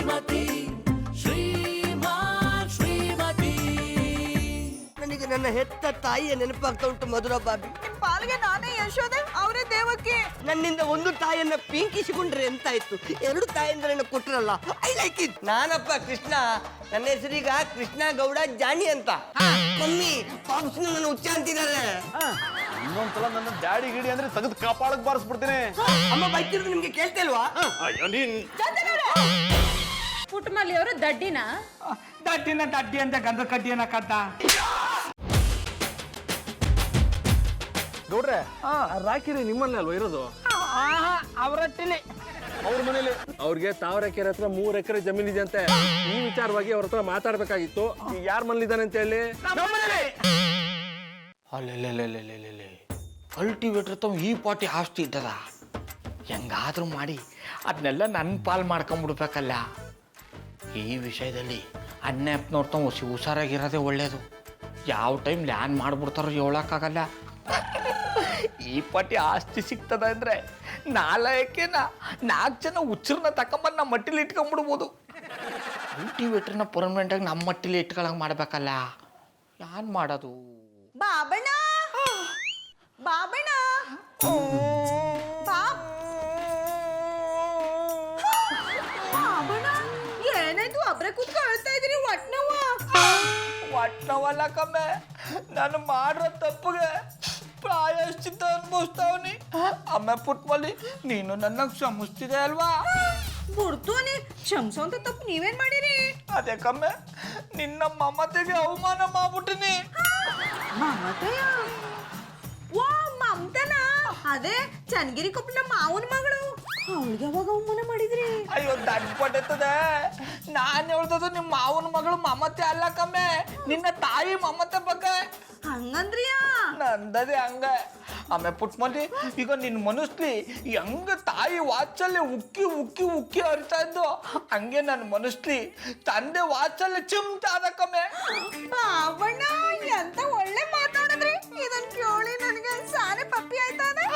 ಶ್ರೀಮತಿ ಶ್ರೀಮತಿ. ನನಗೆ ನನ್ನ ಹೆತ್ತ ತಾಯಿಯ ನೆನಪಾಗ್ತಾ ಉಂಟು ಮಧುರ ಬಾಬಿ. ಪಾಲ್ಗೆ ನಾನೇ ಯಶೋದೆ, ಅವರೇ ದೇವಕ್ಕೆ. ನನ್ನಿಂದ ಒಂದು ತಾಯಿಯನ್ನ ಪಿಂಕಿಸಿಕೊಂಡ್ರೆ ಎಂತಾಯ್ತು, ಎರಡು ತಾಯಿಯಂದ್ರನ್ನ ಕೊಟ್ರಲ್ಲ, ಐ ಲೈಕ್ ಇಟ್. ನಾನಪ್ಪ ಕೃಷ್ಣ, ನನ್ನ ಹೆಸರೀಗ ಕೃಷ್ಣ ಗೌಡ ಜಾನಿ ಅಂತ. ಮಮ್ಮಿ ಪಾಪ್ಸ್ ನನ್ನ ಹುಚ್ಚ ಅಂತಿದ್ದಾರೆ. ಇನ್ನೊಂದ್ಸಲ ನನ್ನ ಡ್ಯಾಡಿ ಗಿಡಿ ಅಂದ್ರೆ ತೆಗೆದು ಕಾಪಾಡಕ್ ಬಾರಿಸ್ಬಿಡ್ತೀನಿ. ಅಮ್ಮ ಬೈತಿರೋದು ನಿಮ್ಗೆ ಕೇಳ್ತಾ ಇಲ್ವಾ? ಪುಟ್ಟಮಲ್ಲಿ ಅವರು ದಡ್ಡಿನ ದಡ್ಡಿ ಅಂತ ಗಂಧ ಕಡ್ಡಿ ಅನ್ನಕದ್ದ. ನೋಡ್ರೆ ರಾಕಿರಿ ನಿಮ್ಮಲ್ಲೇ ಅಲ್ವಾ ಇರೋದು? ಅವರಟ್ಟಿಲಿ ಅವ್ರ ಮನೇಲಿ ಅವ್ರಿಗೆ 1000 ಎಕರೆ ಹತ್ರ 3 ಎಕರೆ ಜಮೀನ್ ಇದೆ ಅಂತೆ. ಈ ವಿಚಾರವಾಗಿ ಅವ್ರ ಹತ್ರ ಮಾತಾಡ್ಬೇಕಾಗಿತ್ತು. ಈಗ ಯಾರ ಮನೇಲಿದ್ದಾನೆ ಅಂತ ಹೇಳಿ. ಅಲ್ಲೆಲ್ಲೆಲ್ಲೆಲ್ಲೆಲ್ಲೆ ಕಲ್ಟಿವೇಟ್ರ್ ತಮ್ಮ ಈ ಪಾಟಿ ಆಸ್ತಿ ಇದ್ದದ. ಹೆಂಗಾದ್ರೂ ಮಾಡಿ ಅದನ್ನೆಲ್ಲ ನನ್ನ ಪಾಲ್ ಮಾಡ್ಕೊಂಬಿಡ್ಬೇಕಲ್ಲ. ಈ ವಿಷಯದಲ್ಲಿ ಅಣ್ಣಪ್ಪನವ್ರ ತಮ್ಮ ಹುಷಾರಾಗಿರೋದೇ ಒಳ್ಳೇದು. ಯಾವ ಟೈಮ್ ಲ್ಯಾನ್ ಮಾಡ್ಬಿಡ್ತಾರೋ ಹೇಳಕ್ಕಾಗಲ್ಲ. ಈ ಪಾಟಿ ಆಸ್ತಿ ಸಿಗ್ತದ ಅಂದ್ರೆ 4 ಜನ ಹುಚ್ಚರನ್ನ ತಕೊಂಬಂದು ನಮ್ಮ ಮಟ್ಟಿಲಿ ಇಟ್ಕೊಂಡ್ಬಿಡ್ಬೋದು. ಕಲ್ಟಿವೇಟ್ರನ್ನ ಪರ್ಮನೆಂಟಾಗಿ ನಮ್ಮ ಮಟ್ಟಿಲಿ ಇಟ್ಕೊಳಂಗೆ ಮಾಡ್ಬೇಕಲ್ಲ. ಯಾನ್ ಮಾಡೋದು? ಬಾಬಣ್ಣ ಬಾಬಣ್ಣ ಬಾಬಣ್ಣ, ಏನಾಯ್ತು? ಒಬ್ರೆ ಕೂತ್ಕೊ ಅಳ್ತಾ ಇದೀರಿ. ಒಟ್ಟವಲ್ಲ ಕಮ್ಮೆ, ನಾನು ಮಾಡಿರೋ ತಪ್ಪಿಗೆ ಪ್ರಾಯಶ್ಚಿತ್ತ ಅನ್ಭವಿಸ್ತಾವನಿ. ಅಮ್ಮ ಪುಟ್ಮಲ್ಲಿ ನೀನು ನನ್ನ ಕ್ಷಮಿಸ್ತಿದೆ ಅಲ್ವಾ? ಬಿಡ್ತೋನಿ, ಕ್ಷಮಿಸೋ ಅಂತ ತಪ್ಪು ನೀವೇನ್ ಮಾಡಿರಿ? ಅದೇ ಕಮ್ಮೆ, ನಿನ್ನ ಮಮತೆಗೆ ಅವಮಾನ ಮಾಡ್ಬಿಟ್ಟಿನಿ. ಮಮತೆಯ? ವಾ, ಮಮತನ? ಅದೇ ಚನ್ನಗಿರಿ ಕೊಪ್ಪನ ಮಾವನ ಮಗಳು. ಅವಳಿಗೆ ಯಾವಾಗ ಅವಮಾನ ಮಾಡಿದ್ರಿ? ಅಯ್ಯೋ ದಡ್ಪಟ್ಟದೆ. ನಾನು ಹೇಳ್ದದು ನಿಮ್ಮ ಮಾವನ ಮಗಳು ಮಮತೆ ಅಲ್ಲ ಕಮ್ಮೆ, ನಿನ್ನ ತಾಯಿ ಮಮತೆ ಬಗ್ಗೆ. ಹಂಗಂದ್ರಿಯಾ? ನಂದದೆ ಹಂಗ. ಆಮೇಲೆ ಪುಟ್ಮಲ್ಲಿ ಈಗ ನಿನ್ನ ಮನಸ್ಲಿ ಹೆಂಗ ತಾಯಿ ವಾತ್ಸಲ್ಯ ಉಕ್ಕಿ ಉಕ್ಕಿ ಉಕ್ಕಿ ಹರಿತಾ ಇದ್ದು, ಹಂಗೆ ನನ್ನ ಮನಸ್ಲಿ ತಂದೆ ವಾತ್ಸಲ್ಯ ಚಿಮ್ತಾದ ಕಮ್ಮೆ. ಬಾಬಣ್ಣ, ಎಂತ ಒಳ್ಳೆ ಮಾತಾಡಿದ್ರಿ. ಇದನ್ ಕೇಳಿ ನನಗೆ ಸಾನೆ ಪಪ್ಪಿ ಆಯ್ತಾನೆ.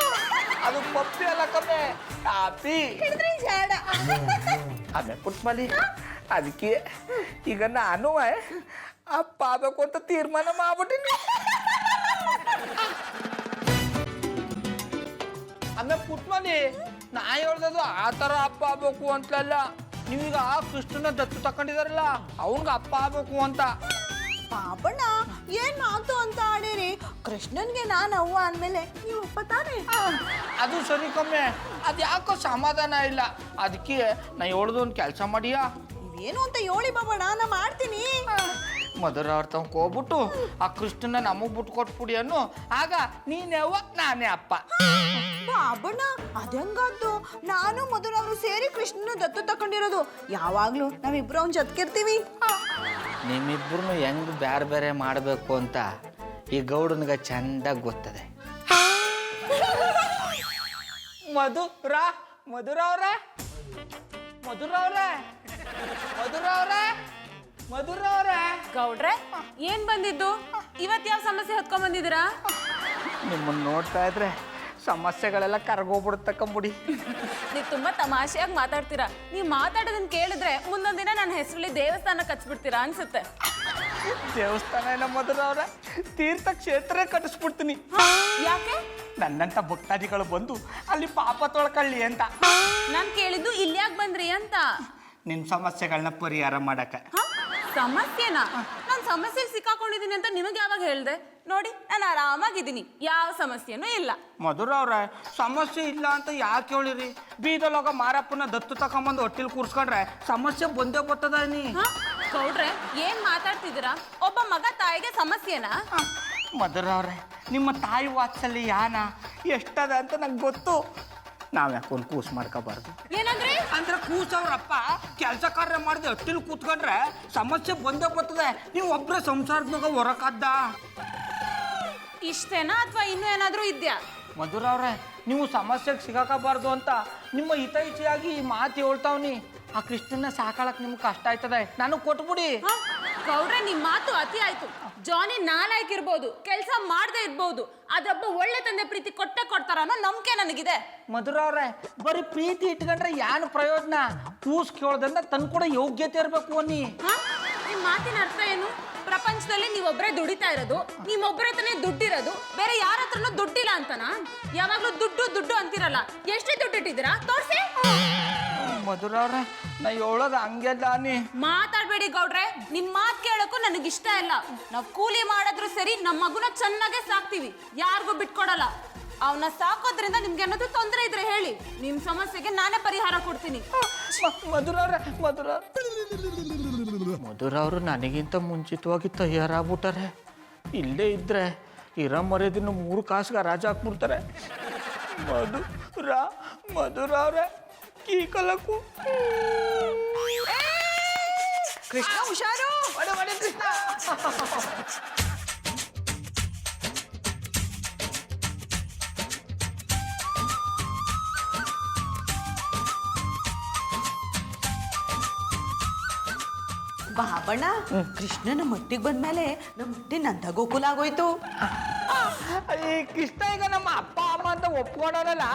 ಅದು ಪಪ್ಪಿ ಅಲ್ಲ ಕಮ್ಮೆ, ಕಾಪಿ. ಹಿಡಿದ್ರಿ ಜಾಡ. ಆಮೇಲೆ ಪುಟ್ಮಲ್ಲಿ ಅದಕ್ಕೆ ಈಗ ನಾನು ಅಪ್ಪ ಆಗ್ಬೇಕು ಅಂತ ತೀರ್ಮಾನ ಮಾಡ್ಬಿಟ್ಟಿನಿ. ಆಮೇಲೆ ಪುಟ್ಮಲ್ಲಿ ನಾ ಹೇಳ್ದದು ಆ ಥರ ಅಪ್ಪ ಆಗ್ಬೇಕು ಅಂತಲಲ್ಲ. ನೀವೀಗ ಕೃಷ್ಣನ ದತ್ತು ತಕೊಂಡಿದಾರಲ್ಲ, ಅವನ್ಗೆ ಅಪ್ಪ ಆಗ್ಬೇಕು ಅಂತ. ಬಾಬಣ್ಣ, ಏನ್ ಮಾತು ಅಂತ ಆಡಿರಿ? ಕೃಷ್ಣನ್ಗೆ ನಾನು ಅವ್ವ ಅಂದ್ಮೇಲೆ ನೀವು ಅಪ್ಪ ತಾನೆ. ಅದು ಸರಿ ಕಮ್ಮೆ, ಅದು ಯಾಕೋ ಸಮಾಧಾನ ಇಲ್ಲ. ಅದಕ್ಕೆ ನಾ ಹೇಳ್ದು ಒಂದು ಕೆಲಸ ಮಾಡಿಯಾ? ನೀವೇನು ಅಂತ ಹೇಳಿ ಬಾಬಣ್ಣ, ನಾ ಮಾಡ್ತೀನಿ. ಮಧುರ ಅರ್ಥಕ್ಕೆ ಹೋಗ್ಬಿಟ್ಟು ಆ ಕೃಷ್ಣನ ನಮಗ್ ಬಿಟ್ಟು ಕೊಟ್ಬಿಡಿ ಅನ್ನು. ಆಗ ನೀನೇ ಅವ್ವ, ನಾನೇ ಅಪ್ಪ. ಬಾಬಣ್ಣ, ಅದಂಗಾದ್ದು? ನಾನು ಮಧುರ ಅವರು ಸೇರಿ ಕೃಷ್ಣನ ದತ್ತು ತಕೊಂಡಿರೋದು. ಯಾವಾಗ್ಲೂ ನಾವಿಬ್ರು ಅವ್ನ ಜೊತೆಗಿರ್ತೀವಿ. ನಿಮ್ಮಿಬ್ರು ಹೆಂಗ್ ಬೇರೆ ಬೇರೆ ಮಾಡಬೇಕು ಅಂತ ಈ ಗೌಡನ್ಗ ಚಂದಾಗಿ ಗೊತ್ತದೆ. ಮಧುರ ಮಧುರ ಅವ್ರೆ, ಮಧುರ ಅವ್ರೆ, ಮಧುರ ಅವ್ರೆ, ಮಧುರ ಅವ್ರೆ. ಗೌಡ್ರೆ, ಏನ್ ಬಂದಿದ್ದು? ಇವತ್ ಯಾವ ಸಮಸ್ಯೆ ಹೊತ್ಕೊಂಡ್ ಬಂದಿದ್ದೀರಾ? ನಿಮ್ಮನ್ನ ನೋಡ್ತಾ ಇದ್ರೆ ಸಮಸ್ಯೆಗಳೆಲ್ಲ ಕರ್ಗೋಗ್ಬಿಡುತ್ತಕ್ಕಂಬುಡಿ. ನೀವು ತುಂಬಾ ತಮಾಷೆಯಾಗಿ ಮಾತಾಡ್ತೀರಾ. ನೀವು ಮಾತಾಡೋದನ್ನ ಕೇಳಿದ್ರೆ ಮುಂದೊಂದ್ ದಿನ ನನ್ನ ಹೆಸರಲ್ಲಿ ದೇವಸ್ಥಾನ ಕಟ್ಸ್ಬಿಡ್ತೀರಾ ಅನ್ಸುತ್ತೆ. ದೇವಸ್ಥಾನ ಇಲ್ಲ ಮಧುರ ಅವ್ರೆ, ತೀರ್ಥ ಕ್ಷೇತ್ರ ಕಟ್ಟಿಸ್ಬಿಡ್ತೀನಿ. ಯಾಕೆ? ನನ್ನಂತ ಭಕ್ತಾದಿಗಳು ಬಂದು ಅಲ್ಲಿ ಪಾಪ ತೊಳ್ಕೊಳ್ಳಿ ಅಂತ. ನಾನ್ ಕೇಳಿದ್ದು ಇಲ್ಯಾಕ್ ಬಂದ್ರಿ ಅಂತ. ನಿನ್ನ ಸಮಸ್ಯೆಗಳನ್ನ ಪರಿಹಾರ ಮಾಡಕ್ಕೆ. ಸಮಸ್ಯೆನಾ? ನಾನು ಸಮಸ್ಯೆಗೆ ಸಿಕ್ಕಾಕೊಂಡಿದ್ದೀನಿ ಅಂತ ನಿಮಗೆ ಯಾವಾಗ ಹೇಳ್ದೆ? ನೋಡಿ, ನಾನು ಆರಾಮಾಗಿದ್ದೀನಿ, ಯಾವ ಸಮಸ್ಯೆನೂ ಇಲ್ಲ. ಮಧುರ ಅವ್ರೆ, ಸಮಸ್ಯೆ ಇಲ್ಲ ಅಂತ ಯಾಕೆ ಹೇಳಿರಿ? ಬೀದಲೋಗ ಮಾರಪ್ಪನ ದತ್ತು ತಕೊಂಬಂದು ಹೊಟ್ಟಿಲ್ ಕೂರ್ಸ್ಕೊಂಡ್ರೆ ಸಮಸ್ಯೆ ಬಂದೇ ಬರ್ತದ. ನೀ ಗೌಡ್ರೆ, ಏನ್ ಮಾತಾಡ್ತಿದ್ದೀರಾ? ಒಬ್ಬ ಮಗ ತಾಯಿಗೆ ಸಮಸ್ಯೆನಾ? ಮಧುರ ಅವ್ರೆ, ನಿಮ್ಮ ತಾಯಿ ವಾತ್ಸಲ್ಯ ಯಾನ ಎಷ್ಟದ ಅಂತ ನಂಗೆ ಗೊತ್ತು. ನಾವ್ ಯಾಕೊಂದು ಕೂಸ್ ಮಾಡ್ಕೋಬಾರ್ದು. ಏನಂದ್ರೆ? ಅಂದ್ರೆ ಕೂಸವ್ರಪ್ಪ ಕೆಲಸ ಕಾರ್ಯ ಮಾಡಿದೆ ಹೊಟ್ಟಿಲ್ ಕೂತ್ಕೊಂಡ್ರೆ ಸಮಸ್ಯೆ ಬಂದೇ ಬರ್ತದೆ. ನೀವು ಒಬ್ಬರೇ ಸಂಸಾರದ ಹೊರಕದ್ದ. ಇಷ್ಟೇನಾ ಅಥವಾ ಇನ್ನೂ ಏನಾದ್ರೂ ಇದ್ಯಾ? ಮಧುರ ಅವ್ರೆ, ನೀವು ಸಮಸ್ಯೆಗೆ ಸಿಗಾಕಬಾರ್ದು ಅಂತ ನಿಮ್ಮ ಹಿತೈಷಿಯಾಗಿ ಈ ಮಾತು ಹೇಳ್ತಾವ್ನಿ. ಆ ಕೃಷ್ಣನ ಸಾಕಾಳಕ್ ನಿಮ್ಗೆ ಕಷ್ಟ ಆಯ್ತದೆ, ನನಗೆ ಕೊಟ್ಬಿಡಿ. ಗೌಡ್ರೆ ನಿಮ್ ಮಾತು ಅತಿ ಆಯ್ತು. ಜಾನಿ ನಾಲಾಯಕ್ ಇರ್ಬೋದು, ಕೆಲಸ ಮಾಡದೇ ಇರ್ಬೋದು, ಅದೊಬ್ಬ ಒಳ್ಳೆ ತಂದೆ ಪ್ರೀತಿ ಕೊಟ್ಟೆ ಕೊಡ್ತಾರ ಅನ್ನೋ ನಂಬಿಕೆ ನನಗಿದೆ. ಮಧುರ ಅವ್ರೆ, ಬರೀ ಪ್ರೀತಿ ಇಟ್ಕೊಂಡ್ರೆ ಏನು ಪ್ರಯೋಜನ? ಕೂಸ್ ಕೇಳೋದ್ರಿಂದ ತನ್ ಕೂಡ ಯೋಗ್ಯತೆ ಇರಬೇಕು ಅನ್ನಿ. ನಿಮ್ ಮಾತಿನ ಅರ್ಥ ಏನು? ಪ್ರಪಂಚದಲ್ಲಿ ನೀವೊಬ್ರೇ ದುಡಿತಾ ಇರೋದು, ನಿಮ್ಮೊಬ್ರೇ ತಾನೇ ದುಡ್ಡಿರೋದು, ಬೇರೆ ಯಾರ ಹತ್ರನೂ ದುಡ್ಡಿಲ್ಲ ಅಂತನಾ? ಯಾವಾಗ್ಲೂ ದುಡ್ಡು ದುಡ್ಡು ಅಂತಿರಲ್ಲ, ಎಷ್ಟೇ ದುಡ್ಡು ಇಟ್ಟಿದ್ದೀರಾ ತೋರ್ಸಿ. ಮಧುರ ಅವ್ರೆ, ನಾ ಹೇಳೋದು ಹಂಗೆಲ್ಲ ನೀ ಮಾತಾಡ್ಬೇಡಿ ಗೌಡ್ರೆ, ನಿಮ್ ಮಾತ್ ಕೇಳಕ್ಕೂ ನನಗಿಷ್ಟ ಇಲ್ಲ. ನಾವ್ ಕೂಲಿ ಮಾಡಿದ್ರು ಸರಿ, ನಮ್ಮ ಮಗುನ ಚೆನ್ನಾಗೆ ಸಾಕ್ತಿವಿ, ಯಾರಿಗೂ ಬಿಟ್ಕೊಡಲ್ಲ. ಅವನ್ನ ಸಾಕೋದ್ರಿಂದ ನಿಮ್ಗೆ ಏನಾದ್ರು ತೊಂದರೆ ಇದ್ರೆ ಹೇಳಿ, ನಿಮ್ ಸಮಸ್ಯೆಗೆ ನಾನೇ ಪರಿಹಾರ ಕೊಡ್ತೀನಿ. ಮಧುರ ಅವ್ರೆ, ಮಧುರ ಅವರು ನನಗಿಂತ ಮುಂಚಿತವಾಗಿ ತಯಾರಾಗ್ಬಿಟ್ಟಾರೆ. ಇಲ್ಲೇ ಇದ್ರೆ ಇರೋ ಮರ್ಯಾದಿನ 3 ಕಾಸಿಗೆ ರಾಜ ಹಾಕ್ಬಿಡ್ತಾರೆ. ಮಧುರ ಅವ್ರೆ ಕೀಕಲಕ್ಕೂ ಕೃಷ್ಣ ಹುಷಾರು. ಕೃಷ್ಣ ಬಾಬಣ್ಣ, ಕೃಷ್ಣನ ಮಟ್ಟಿಗೆ ಬಂದ್ಮೇಲೆ ನಮ್ಮ ಹುಟ್ಟಿ ನಂದ ಗೋಕುಲ ಆಗೋಯ್ತು. ಈ ಕೃಷ್ಣ ಈಗ ನಮ್ಮ ಅಪ್ಪ ಅಮ್ಮ ಅಂತ ಒಪ್ಕೊಂಡಾರಲ್ಲ,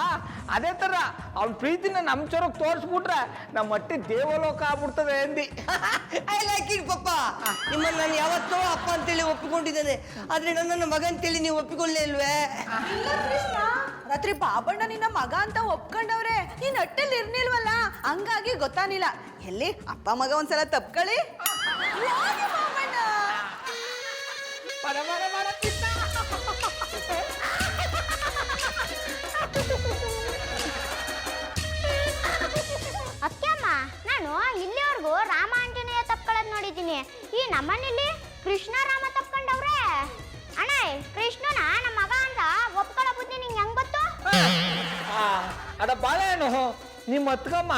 ಅದೇ ತರ ಅವ್ನ ಪ್ರೀತಿನ ನಮ್ಮ ಚೊರಗ್ ತೋರಿಸ್ಬಿಟ್ರೆ ನಮ್ಮ ಮಟ್ಟಿ ದೇವಲೋಕ ಆಗ್ಬಿಡ್ತದೆ ಎಂದಿ. ಐ ಲೈಕ್ ಇಟ್ ಪಪ್ಪ. ನಿಮ್ಮನ್ನು ನಾನು ಯಾವತ್ತೋ ಅಪ್ಪ ಅಂತೇಳಿ ಒಪ್ಪಿಕೊಂಡಿದ್ದೇನೆ, ಆದ್ರೆ ನನ್ನನ್ನು ಮಗ ಅಂತೇಳಿ ನೀವು ಒಪ್ಪಿಕೊಳ್ಳೇ ಇಲ್ವೇ? ಇಲ್ಲ ಕೃಷ್ಣ, ರಾತ್ರಿ ಬಾಬಣ್ಣ ನಿನ್ನ ಮಗ ಅಂತ ಒಪ್ಕೊಂಡವ್ರೆ, ನೀನ್ ಅಟ್ಟಲ್ಲಿ ಇರ್ನಿಲ್ವಲ್ಲ, ಹಂಗಾಗಿ ಗೊತ್ತಾನಿಲ್ಲ. ಎಲ್ಲಿ ಅಪ್ಪ ಮಗ ಒಂದ್ಸಲ ತಪ್ಕೊಳ್ಳಿ. ಬಾಬಣ್ಣ ಅಕ್ಕಮ್ಮ, ನಾನು ಇಲ್ಲಿವರೆಗೂ ರಾಮ ಆಂಜನೇಯ ತಪ್ಕೊಳ್ಳೋದು ನೋಡಿದ್ದೀನಿ. ಈ ನಮ್ಮನೇಲಿ ಕೃಷ್ಣ ರಾಮ ತಪ್ಕೊಂಡವ್ರೆ. ಅಣ್ಣ, ಕೃಷ್ಣನ ನಮ್ಮ ಮಗ ಅಂತ ಒಪ್ಕೊಳ್ಳೋ ಬುದ್ಧಿ ನಿಂಗೆ ಹೆಂಗ್ ಗೊತ್ತು? ಅದ ಬಾಳೆಹಣ್ಣು ನಿಮ್ಮ ಅತ್ಕಮ್ಮ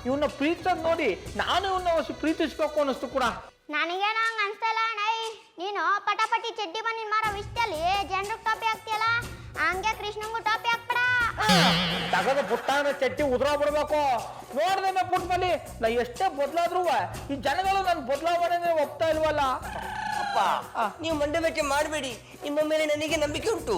ಇವನ್ನ ಪ್ರೀತಿಸೋದು ನೋಡಿ ನಾನು ಇವನ್ನ ಹೊಸ ಪ್ರೀತಿಸ್ಬೇಕು ಅನ್ನಿಸ್ತು ಕೂಡ. ನನಗೇನೋ ಹಂಗ ಅನ್ಸಲ್ಲ ಅಣ್ಣ. ನೀನು ಪಟಾಪಟಿ ಚಡ್ಡಿ ಬಂದಿನ ಮಾರೋ ವಿಷಯದಲ್ಲಿ ಜನರಿಗೆ ಟಾಪಿ ಹಾಕ್ತಿಯಲ್ಲ, ಹಂಗೆ ಕೃಷ್ಣಂಗೂ ಟಾಪಿ ಹಾಕ್ಬೇಡ. ತಗದ ಪುಟ್ಟಾನ ಚಟ್ಟಿ ಉದುರ ಬಿಡ್ಬೇಕು. ನೋಡ್ದೆ ಪುಟ್ಮಲ್ಲಿ ನಾ ಎಷ್ಟೇ ಬದಲಾದ್ರೂ ಈ ಜನಗಳು ನನ್ನ ಬದಲಾವಣೆ ಒಪ್ತಾ ಇಲ್ವಲ್ಲ. ಅಪ್ಪ, ನೀವು ಮಂಡೆ ಮೇಟೆ ಮಾಡಬೇಡಿ, ನಿಮ್ಮ ಮೇಲೆ ನನಗೆ ನಂಬಿಕೆ ಉಂಟು.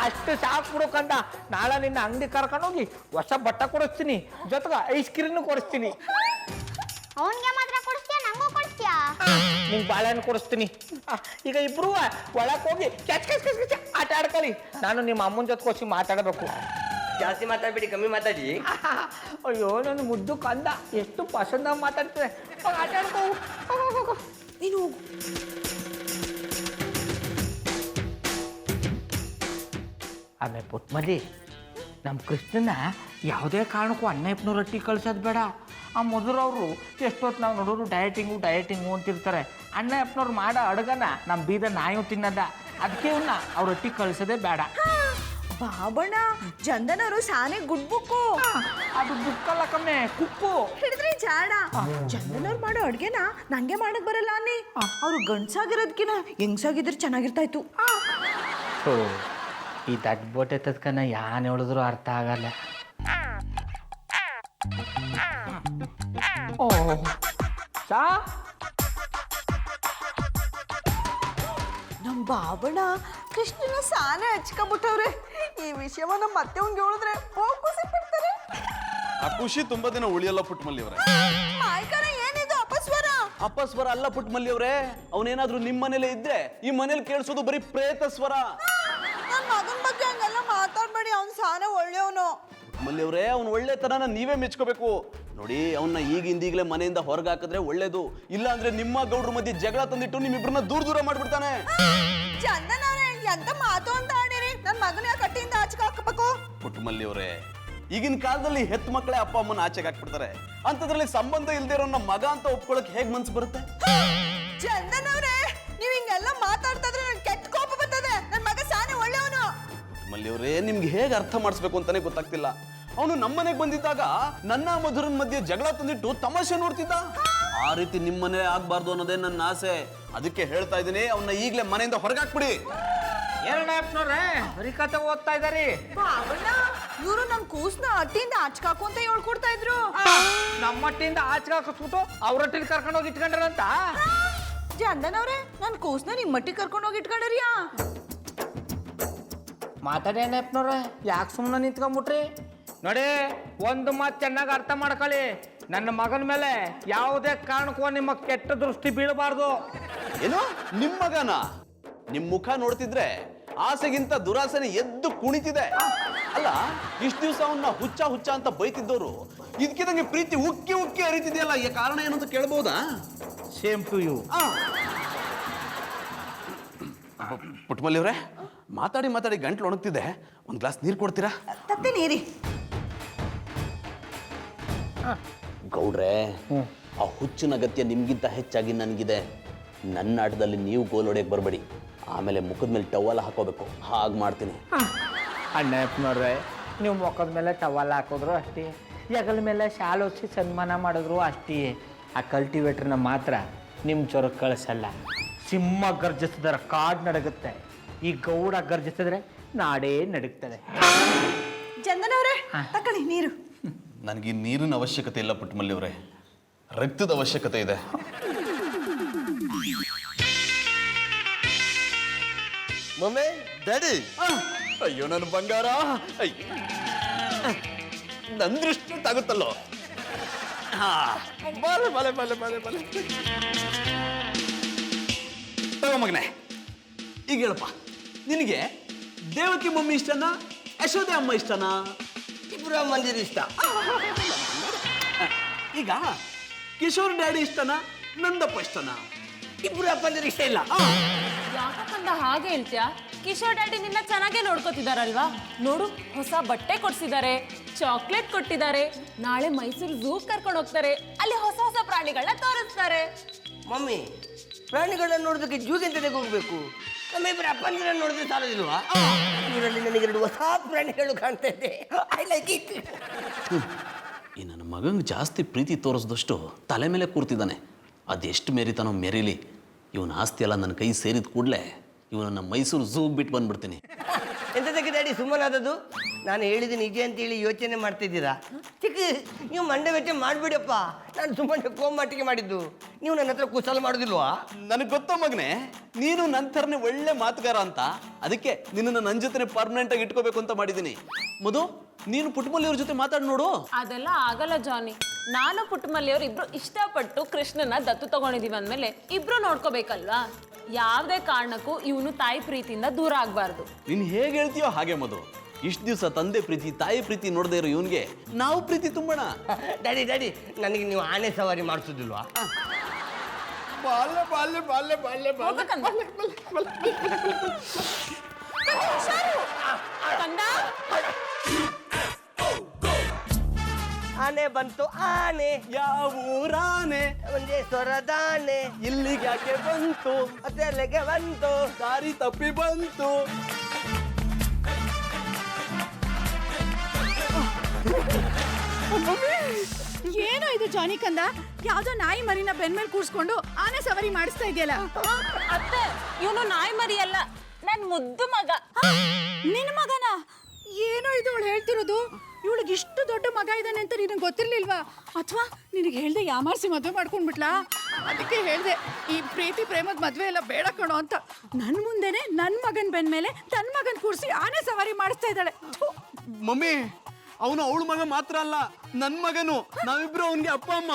ಅಷ್ಟು ಸಾಕು ಬಿಡೋಕಂತ ನಾಳೆ ನಿನ್ನ ಅಂಗಡಿ ಕರ್ಕೊಂಡು ಹೋಗಿ ಹೊಸ ಬಟ್ಟೆ ಕೊಡಿಸ್ತೀನಿ, ಜೊತೆಗೆ ಐಸ್ ಕ್ರೀಮ್ ಕೊಡಿಸ್ತೀನಿ. ಅವನ್ಗೆ ಮಾತ್ರ ಕೊಡಿಸ್ತೀಯ, ನಂಗೂ ಕೊಡಿಸ್ತೀಯಾ? ನಿಂಗೆ ಬಾಳೆಹಣ್ಣು ಕೊಡಿಸ್ತೀನಿ. ಈಗ ಇಬ್ರು ಒಳಕ್ ಹೋಗಿ ಆಟ ಆಡ್ಕೊಳ್ಳಿ. ನಾನು ನಿಮ್ಮ ಅಮ್ಮನ ಜೊತೆ ಹೋಗಿ ಮಾತಾಡಬೇಕು. ಜಾಸ್ತಿ ಮಾತಾಡ್ಬೇಡಿ, ಕಮ್ಮಿ ಮಾತಾಡಿ. ಅಯ್ಯೋ ನನ್ನ ಮುದ್ದು ಕಂದ ಎಷ್ಟು ಪಸಂದ ಮಾತಾಡ್ತದೆ. ಆಟ ಆಡ್ಕೋ ನೀನು. ಆಮೇಲೆ ಪುಟ್ಮಲ್ಲಿ ನಮ್ಮ ಕೃಷ್ಣನ ಯಾವುದೇ ಕಾರಣಕ್ಕೂ ಅಣ್ಣಪ್ಪನವ್ರ ರೊಟ್ಟಿ ಕಳ್ಸೋದು ಬೇಡ. ಆ ಮಧುರವರು ಎಷ್ಟೊತ್ತು ನಾವು ನೋಡೋರು ಡಯಟಿಂಗು ಅಂತಿರ್ತಾರೆ. ಅಣ್ಣಪ್ಪನವ್ರು ಮಾಡೋ ಅಡುಗನ ನಮ್ಮ ಬೀದ ನಾಯು ತಿನ್ನದ, ಅದಕ್ಕೆ ಇವನ್ನ ಅವ್ರ ರೊಟ್ಟಿ ಕಳ್ಸೋದೇ ಬೇಡ. ಬಾಬಣ್ಣ, ಚಂದನವರು ಸಾನೆ ಗುಡ್ ಬುಕ್ಕು. ಅದು ಬುಕ್ಕಲ್ಲ ಕಮ್ಮೆ, ಕುಕ್ಕು ಹಿಡಿದ್ರೆ ಜಾಡ. ಚಂದನವ್ರು ಮಾಡೋ ಅಡ್ಗೆನ ನಂಗೆ ಮಾಡಕ್ ಬರಲ್ಲ ಅನ್ನಿ. ಅವ್ರು ಗಂಡ್ಸಾಗಿರೋದ್ಕಿನ ಹೆಂಗ್ಸಾಗಿದ್ರೆ ಚೆನ್ನಾಗಿರ್ತಾ ಇತ್ತು. ಈ ದಡ್ಡ ಬೋಟೆ ತದ್ಕನ ಯಾನ್ ಹೇಳಿದ್ರು ಅರ್ಥ ಆಗಲ್ಲ. ಓ ಸಾ ನಮ್ ಬಾಬಣ್ಣ ಕೃಷ್ಣನ ಸಾನೆ ಹಚ್ಕೊಂಡ್ಬಿಟ್ಟವ್ರೆ. ಈ ವಿಷಯವ ನಮ್ಮ ಮತ್ತೆ ಅವ್ನಿಗೆ ಹೇಳಿದ್ರೆ ಖುಷಿ ಪಡ್ತಾರೆ. ಆ ಖುಷಿ ತುಂಬಾ ದಿನ ಉಳಿಯಲ್ಲ ಪುಟ್ಮಲ್ಲಿ ಅವರೇ. ಮಾಯ್ಕರ ಏನಿದು ಅಪಸ್ವರ? ಅಪಸ್ವರ ಅಲ್ಲ ಪುಟ್ಮಲ್ಲಿ ಅವರೇ, ಅವನೇನಾದ್ರೂ ನಿಮ್ಮ ಮನೇಲೆ ಇದ್ರೆ ಈ ಮನೇಲಿ ಕೇಳಿಸೋದು ಬರೀ ಪ್ರೇತ ಸ್ವರ. ನನ್ನ ಮಗನ ಬಗ್ಗೆ ಹಂಗೆಲ್ಲ ಮಾತಾಡ್ಬೇಡಿ, ಅವ್ನು ಸಾನೆ ಒಳ್ಳೆಯವನು. ಪುಟ್ಮಲ್ಲಿ ಅವರೇ, ಅವ್ನು ಒಳ್ಳೆತನನ ನೀವೇ ಮೆಚ್ಕೋಬೇಕು ನೋಡಿ. ಅವನ್ನ ಈಗಿಂದೀಗಲೇ ಮನೆಯಿಂದ ಹೊರಗೆ ಹಾಕಿದ್ರೆ ಒಳ್ಳೇದು, ಇಲ್ಲ ಅಂದ್ರೆ ನಿಮ್ಮ ಗೌಡ್ರ ಮಧ್ಯೆ ಜಗಳ ತಂದಿಟ್ಟು ನಿಮ್ಮಿಬ್ರನ್ನ ದೂರ ಮಾಡ್ಬಿಡ್ತಾನೆ. ಚಂದನ್ ಅವ್ರೆ, ಎಂತ ಮಾತು ಅಂತ ಆಡಿರಿ. ನನ್ನ ಮಗನ ಕಟ್ಟಿಯಿಂದ ಆಚೆಗೆ ಹಾಕಬೇಕು. ಪುಟ್ಮಲ್ಲಿ ಅವರೇ, ಈಗಿನ ಕಾಲದಲ್ಲಿ ಹೆತ್ ಮಕ್ಕಳೇ ಅಪ್ಪ ಅಮ್ಮನ ಆಚೆಗೆ ಹಾಕ್ಬಿಡ್ತಾರೆ. ಅಂತದ್ರಲ್ಲಿ ಸಂಬಂಧ ಇಲ್ದೇ ಇರೋ ನಮ್ಮ ಮಗ ಅಂತ ಒಪ್ಕೊಳಕ್ ಹೇಗ್ ಮನ್ಸು ಬರುತ್ತೆ? ಚಂದನ್ ಅವ್ರೆ, ನೀವ್ ಹಿಂಗೆಲ್ಲ ಮಾತಾಡ್ತಾ ಇದ್ರೆ ನನ್ ಕೆಟ್ಟ ಕೋಪ ಬರ್ತದೆ. ನನ್ನ ಮಗ ಸಾನೆ ಒಳ್ಳೆಯವನು. ಪುಟ್ಮಲ್ಲಿ ಅವರೇ, ನಿಮ್ಗೆ ಹೇಗೆ ಅರ್ಥ ಮಾಡಿಸ್ಬೇಕು ಅಂತಾನೆ ಗೊತ್ತಾಗ್ತಿಲ್ಲ. ಅವನು ನಮ್ಮನೆಗೆ ಬಂದಿದ್ದಾಗ ನನ್ನ ಮಧುರನ್ ಮಧ್ಯೆ ಜಗಳ ತಂದಿಟ್ಟು ತಮಾಷೆ ನೋಡ್ತಿದ್ದ. ಆ ರೀತಿ ನಿಮ್ಮನೆ ಆಗ್ಬಾರ್ದು ಅನ್ನೋದೇ ನನ್ನ ಆಸೆ. ಅದಕ್ಕೆ ಹೇಳ್ತಾ ಇದ್ದೀನಿ, ಅವನ್ನ ಈಗಲೇ ಮನೆಯಿಂದ ಹೊರಗಾಕ್ಬಿಡಿ. ಎರಡನೇ ಬರೀ ಕತೆ ಓದ್ತಾ ಇದಾರಿ. ಬಾಬಣ್ಣ, ಇವರು ನನ್ ಕೂಸ್ನ ಅಟ್ಟಿಂದ ಆಚ್ಕಾಕು ಅಂತ ಹೇಳ್ಕೊಡ್ತಾ ಇದ್ರು. ನಮ್ಮಟ್ಟಿಂದ ಆಚೆ ಹಾಕಿಸ್ಬಿಟ್ಟು ಅವ್ರೊಟ್ಟಿಗೆ ಕರ್ಕೊಂಡು ಹೋಗಿ ಇಟ್ಕೊಂಡ್ರಂತ. ಚಂದನವ್ರೆ ನನ್ ಕೂಸ್ನ ನಿಮ್ ಮಟ್ಟಿಗೆ ಕರ್ಕೊಂಡು ಹೋಗಿ ಇಟ್ಕೊಂಡ್ರಿಯಾ? ಮಾತಾಡೇನಪ್ಪನವ್ರೆ, ಯಾಕೆ ಸುಮ್ಮನೆ ನಿಂತ್ಕೊಂಡ್ಬಿಟ್ರಿ? ನೋಡಿ, ಒಂದು ಮಾತು ಚೆನ್ನಾಗಿ ಅರ್ಥ ಮಾಡ್ಕೊಳ್ಳಿ. ನನ್ನ ಮಗನ ಮೇಲೆ ಯಾವುದೇ ಕಾರಣಕ್ಕೂ ನಿಮ್ಮ ಕೆಟ್ಟ ದೃಷ್ಟಿ ಬೀಳಬಾರ್ದು. ಏನು ನಿಮ್ ಮಗನ? ನಿಮ್ ಮುಖ ನೋಡ್ತಿದ್ರೆ ಆಸೆಗಿಂತ ದುರಾಸೆನೆ ಎದ್ದು ಕುಣಿತಿದೆ. ಅಲ್ಲ, ಇಷ್ಟು ದಿವಸ ಅವನ್ನ ಹುಚ್ಚ ಹುಚ್ಚ ಅಂತ ಬೈತಿದ್ದವರು ಇದಕ್ಕಿದಂಗೆ ಪ್ರೀತಿ ಉಕ್ಕಿ ಉಕ್ಕಿ ಹರಿತಿದೆಯಲ್ಲ, ಈ ಕಾರಣ ಏನು ಅಂತ ಕೇಳ್ಬೋದಾ? Same to you. ಪುಟ್ಟಮಲ್ಲಿ ಅವರೇ, ಮಾತಾಡಿ ಮಾತಾಡಿ ಗಂಟ್ಲು ಒಣಗ್ತಿದೆ, ಒಂದು ಗ್ಲಾಸ್ ನೀರು ಕೊಡ್ತೀರಾ? ತಪ್ಪೆ ನೀರಿ. ಗೌಡ್ರೆ, ಆ ಹುಚ್ಚಿನ ಅಗತ್ಯ ನಿಮ್ಗಿಂತ ಹೆಚ್ಚಾಗಿ ನನಗಿದೆ. ನನ್ನ ಆಟದಲ್ಲಿ ನೀವು ಗೋಲ್ ಹೊಡೆಯಕ್ಕೆ ಬರಬೇಡಿ, ಆಮೇಲೆ ಮುಖದ ಮೇಲೆ ಟವಲ್ ಹಾಕೋಬೇಕು, ಹಾಗೆ ಮಾಡ್ತೀನಿ. ಅಣ್ಣಪ್ಪನವ್ರೆ, ನೀವು ಮುಖದ ಮೇಲೆ ಟವಲ್ ಹಾಕಿದ್ರು ಅಷ್ಟೇ, ಹೆಗಲ ಮೇಲೆ ಶಾಲು ಹೊಚ್ಚಿ ಸನ್ಮಾನ ಮಾಡಿದ್ರು ಅಷ್ಟೇ. ಆ ಕಲ್ಟಿವೇಟ್ರನ್ನ ಮಾತ್ರ ನಿಮ್ಮ ಜ್ವರಕ್ಕೆ ಕಳಿಸಲ್ಲ. ಸಿಂಹ ಗರ್ಜಿಸಿದ್ರೆ ಕಾಡು ನಡಗುತ್ತೆ, ಈ ಗೌಡ ಗರ್ಜಿಸಿದ್ರೆ ನಾಡೇ ನಡುಗ್ತದೆ. ಚಂದನವ್ರೆ ತಕೊಳ್ಳಿ ನೀರು. ನನಗೆ ಈ ನೀರಿನ ಅವಶ್ಯಕತೆ ಇಲ್ಲ ಪುಟ್ಟಮಲ್ಲಿ ಅವರೇ, ರಕ್ತದ ಅವಶ್ಯಕತೆ ಇದೆ. Mummy, daddy. ಅಯ್ಯೋ ನನ್ನ ಬಂಗಾರ, ಅಯ್ಯೋ ನನ್ನ ದೃಷ್ಟಿ ತಾಗುತ್ತಲ್ಲೋ. ಬಾಲೆ ಬಾಲೆ ಬಾಲೆ ಬಾಲೆ ಬಾಲೆ ತಗೋ ಮಗನೆ. ಈಗ ಹೇಳಪ್ಪ, ನಿನಗೆ ದೇವಕಿ ಮಮ್ಮಿ ಇಷ್ಟನಾ, ಯಶೋದೆ ಅಮ್ಮ ಇಷ್ಟನಾ? ಇಬ್ರು ಮಂದಿರ ಇಷ್ಟ. ಈಗ ಕಿಶೋರ್ ಡ್ಯಾಡಿ ಇಷ್ಟನಾ, ನಂದಪ್ಪ ಇಷ್ಟನಾ? ಇಬ್ರು ಅಪ್ಪಂದಿರ ಇಷ್ಟ ಇಲ್ಲ. ಯಾಕಂದ ಹಾಗೆ ಹೇಳ್ತೀಯಾ? ಕಿಶೋರ್ ಡ್ಯಾಡಿ ನಿನ್ನ ಚೆನ್ನಾಗೇ ನೋಡ್ಕೋತಿದಾರಲ್ವಾ? ನೋಡು, ಹೊಸ ಬಟ್ಟೆ ಕೊಡ್ಸಿದ್ದಾರೆ, ಚಾಕ್ಲೇಟ್ ಕೊಟ್ಟಿದ್ದಾರೆ, ನಾಳೆ ಮೈಸೂರು ಝೂ ಕರ್ಕೊಂಡು ಹೋಗ್ತಾರೆ, ಅಲ್ಲಿ ಹೊಸ ಹೊಸ ಪ್ರಾಣಿಗಳನ್ನ ತೋರಿಸ್ತಾರೆ. ಮಮ್ಮಿ, ಪ್ರಾಣಿಗಳನ್ನ ನೋಡೋದಕ್ಕೆ ಜೂಗೆಂತಕ್ಕೆ ಹೋಗ್ಬೇಕು? ನಮ್ಮ ಇಬ್ಬರು ಅಪ್ಪಂದಿರ ನೋಡಿದ್ರೆ ಸಾಲೋದಿಲ್ವಾ? ಇವರಲ್ಲಿ ನನಗೆ 2 ಹೊಸ ಪ್ರಾಣಿಗಳು ಕಾಣ್ತಾ ಇದೆ. I like it. ಈ ನನ್ನ ಮಗಂಗೆ ಜಾಸ್ತಿ ಪ್ರೀತಿ ತೋರಿಸಿದಷ್ಟು ತಲೆ ಮೇಲೆ ಕೂರ್ತಿದ್ದಾನೆ. ಅದೆಷ್ಟು ಮೆರಿತಾನೋ ಮೆರೀಲಿ. ಇವನ ಆಸ್ತಿ ಎಲ್ಲ ನನ್ನ ಕೈ ಸೇರಿದ ಕೂಡಲೇ ಇವನನ್ನ ಮೈಸೂರು ಝೂಗೆ ಬಿಟ್ಟು ಬಂದ್ಬಿಡ್ತೀನಿ. ಎಂತದಕ್ಕೆ ಡ್ಯಾಡಿ ಸುಮ್ಮನಾದದ್ದು? ನಾನು ಹೇಳಿದ್ದೀನಿ ನಿಜ ಅಂತೇಳಿ ಯೋಚನೆ ಮಾಡ್ತಿದ್ದೀರಾ? ಚಿಕ್ಕ ನೀವು ಮಂಡೆ ವೆಚ್ಚ ಮಾಡಿಬಿಡಪ್ಪ. ನಾನು ಸುಮ್ಮನೆ ಕೋಮಾಟಿಗೆ ಮಾಡಿದ್ದು. ನೀವು ನನ್ನ ಹತ್ರ ಕುಶಲ ಮಾಡೋದಿಲ್ವಾ? ನನಗೆ ಗೊತ್ತೋ ಮಗನೇ, ನೀನು ನನ್ನ ಥರನೇ ಒಳ್ಳೆ ಮಾತುಗಾರ ಅಂತ. ಅದಕ್ಕೆ ನಿನ್ನನ್ನು ನನ್ನ ಜೊತೆ ಪರ್ಮನೆಂಟ್ ಆಗಿ ಇಟ್ಕೋಬೇಕು ಅಂತ ಮಾಡಿದ್ದೀನಿ. ಮಧು, ನೀನು ಪುಟ್ಟಮಲ್ಲಿಯವ್ರ ಜೊತೆ ಮಾತಾಡಿ ನೋಡು. ಅದೆಲ್ಲ ಆಗಲ್ಲ ಜಾನಿ. ನಾನು ಪುಟ್ಟಮಲ್ಲಿಯವ್ರು ಇಬ್ರು ಇಷ್ಟಪಟ್ಟು ಕೃಷ್ಣನ ದತ್ತು ತಗೊಂಡಿದೀವಿ ಅಂದ್ಮೇಲೆ ಇಬ್ರು ನೋಡ್ಕೋಬೇಕಲ್ವಾ? ಯಾವುದೇ ಕಾರಣಕ್ಕೂ ಇವನು ತಾಯಿ ಪ್ರೀತಿಯಿಂದ ದೂರ ಆಗ್ಬಾರ್ದು. ನೀನು ಹೇಗೆ ಹೇಳ್ತೀಯೋ ಹಾಗೆ ಮಧು. ಇಷ್ಟು ದಿವಸ ತಂದೆ ಪ್ರೀತಿ ತಾಯಿ ಪ್ರೀತಿ ನೋಡದೇ ಇರೋ ಇವನ್ಗೆ ನಾವು ಪ್ರೀತಿ ತುಂಬೋಣ. ಡ್ಯಾಡಿ ಡ್ಯಾಡಿ, ನನಗೆ ನೀವು ಆನೆ ಸವಾರಿ ಮಾಡಿಸೋದಿಲ್ವಾ? ಬಾಲ್ಯ ಬಾಲ್ಯ ಬಾಲ್ಯ ಬಾಲ್ಯ ಬಾಲ್ಯ. ಆನೆ ಬಂತು ಆನೆ, ಯಾವ ಊರಾನೆ, ಒಂದೇ ಸ್ವರದಾನೆ, ಇಲ್ಲಿಗೆ ಯಾಕೆ ಬಂತು, ಅದೆಲ್ಲಿಗೆ ಬಂತು, ದಾರಿ ತಪ್ಪಿ ಬಂತು. ಏನೋ ಇದು ಜಾನಿ ಕಂದ, ಯಾವ್ದೋ ನಾಯಿ ಮರಿನ ಬೆನ್ಮೇಲೆ ಕೂರ್ಸ್ಕೊಂಡು ಆನೆ ಸವಾರಿ ಮಾಡಿಸ್ತಾ ಇದೆಯಲ್ಲ. ಅತ್ತೆ, ಇವನು ನಾಯಿ ಮರಿ ಅಲ್ಲ, ನನ್ ಮುದ್ದು ಮಗ. ನಿನ್ನ ಮಗನ? ಏನೋ ಇದು ಅವಳು ಹೇಳ್ತಿರೋದು? ಇವಳಿಗೆ ಇಷ್ಟು ದೊಡ್ಡ ಮಗ ಇದ್ದಾನೆ ಅಂತ ನಿನಗೆ ಗೊತ್ತಿರ್ಲಿಲ್ವಾ? ಅಥವಾ ನಿನಗೆ ಹೇಳ್ದೆ ಯಾಮಾರಿಸಿ ಮದುವೆ ಮಾಡ್ಕೊಂಡ್ಬಿಟ್ಲಾ? ಅದಕ್ಕೆ ಹೇಳ್ದೆ ಈ ಪ್ರೀತಿ ಪ್ರೇಮದ ಮದುವೆ ಎಲ್ಲ ಬೇಡ ಕಣೋ ಅಂತ. ನನ್ನ ಮುಂದೆನೆ ನನ್ನ ಮಗನ ಬೆನ್ ಮೇಲೆ ತನ್ನ ಮಗನ್ ಕೂರಿಸಿ ಆನೆ ಸವಾರಿ ಮಾಡಿಸ್ತಾ ಇದ್ದಾಳೆ. ಮಮ್ಮಿ, ಅವನು ಅವಳ ಮಗ ಮಾತ್ರ ಅಲ್ಲ, ನನ್ನ ಮಗನು. ನಾವಿಬ್ರು ಅವನಿಗೆ ಅಪ್ಪ ಅಮ್ಮ.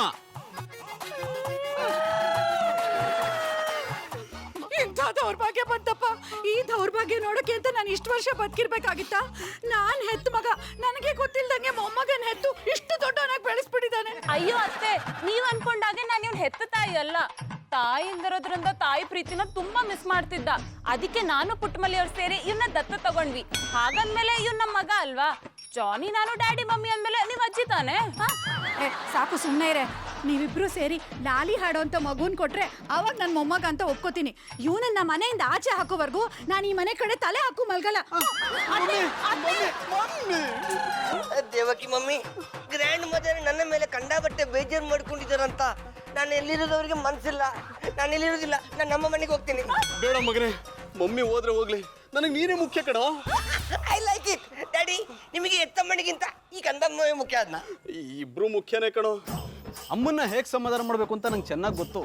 ಇಂಥ ದೌರ್ಭಾಗ್ಯ ಬಂತಪ್ಪ. ಈ ದೌರ್ಭಾಗ್ಯ ನೋಡಕ್ಕೆ ಅಂತ ನಾನು ಇಷ್ಟು ವರ್ಷ ಬದುಕಿರ್ಬೇಕಾಗಿತ್ತಾ? ನಾನ್ ಹೆತ್ತ ಮಗ, ನನಗೆ ಗೊತ್ತಿಲ್ದಂಗೆ ಮೊಮ್ಮಗನ್ ಹೆತ್ತು ಇಷ್ಟು ದೊಡ್ಡವನಾಗಿ ಬೆಳೆಸ್ಬಿಟ್ಟಿದ್ದಾನೆ. ಅಯ್ಯೋ ಅತ್ತೆ, ನೀವ್ ಅನ್ಕೊಂಡಾಗೆ ನಾನು ಇವ್ನ ಹೆತ್ತ ತಾಯಿ ಅಲ್ಲ. ತಾಯಿಯಿಂದಿರೋದ್ರಿಂದ ತಾಯಿ ಪ್ರೀತಿನ ತುಂಬಾ ಮಿಸ್ ಮಾಡ್ತಿದ್ದ. ಅದಕ್ಕೆ ನಾನು ಪುಟ್ಟಮಲ್ಲಿಯವ್ರು ಸೇರಿ ಇವನ್ನ ದತ್ತ ತಗೊಂಡ್ವಿ. ಹಾಗಂದ್ಮೇಲೆ ಇವ್ನ ನಮ್ಮ ಮಗ ಅಲ್ವಾ? ಜಾನಿ ನಾನು ಡ್ಯಾಡಿ ಮಮ್ಮಿ ಅಂದ್ಮೇಲೆ ನೀವ್ ಅಜ್ಜಿ ತಾನೆ? ಸಾಕು ಸುಮ್ಮನೆ ಇರೆ. ನೀವಿಬ್ರು ಸೇರಿ ಲಾಲಿ ಹಾಡೋ ಅಂತ ಮಗುನ್ ಕೊಟ್ರೆ ಅವಾಗ ನನ್ನ ಮೊಮ್ಮಗ ಅಂತ ಒಪ್ಕೋತೀನಿ. ಇವನನ್ನ ಮನೆಯಿಂದ ಆಚೆ ಹಾಕೋವರೆಗೂ ನಾನು ಈ ಮನೆ ಕಡೆ ತಲೆ ಹಾಕು ಮಲ್ಗಲ್ಲ. ದೇವಕಿ ಮಮ್ಮಿ, ಗ್ರ್ಯಾಂಡ್ ಮದರ್ ನನ್ನ ಮೇಲೆ ಕಂಡಾಬಟ್ಟೆ ಬೇಜಾರು ಮಾಡ್ಕೊಂಡಿದ್ದಾರಂತ. ನಾನು ಎಲ್ಲಿರೋದವ್ರಿಗೆ ಮನ್ಸಿಲ್ಲ. ನಾನು ಎಲ್ಲಿರೋದಿಲ್ಲ. ನಾನು ನಮ್ಮ ಮನೆಗೆ ಹೋಗ್ತೀನಿ. ಬೇಡ ಮಗನೇ, ಮಮ್ಮಿ ಹೋದ್ರೆ ಹೋಗ್ಲಿ, ನನಗೆ ನೀನೇ ಮುಖ್ಯ ಕಣೋ. I like it. ಡ್ಯಾಡಿ ನಿಮಗೆ ಎತ್ತಮ್ಮನಿಗಿಂತ ಈ ಕಂದಮ್ಮವೇ ಮುಖ್ಯ ಅದ್ನ. ಇಬ್ರು ಮುಖ್ಯನೇ ಕಣೋ. ಅಮ್ಮನ್ನ ಹೇಗೆ ಸಮಾಧಾನ ಮಾಡ್ಬೇಕು ಅಂತ ನಂಗೆ ಚೆನ್ನಾಗಿ ಗೊತ್ತು.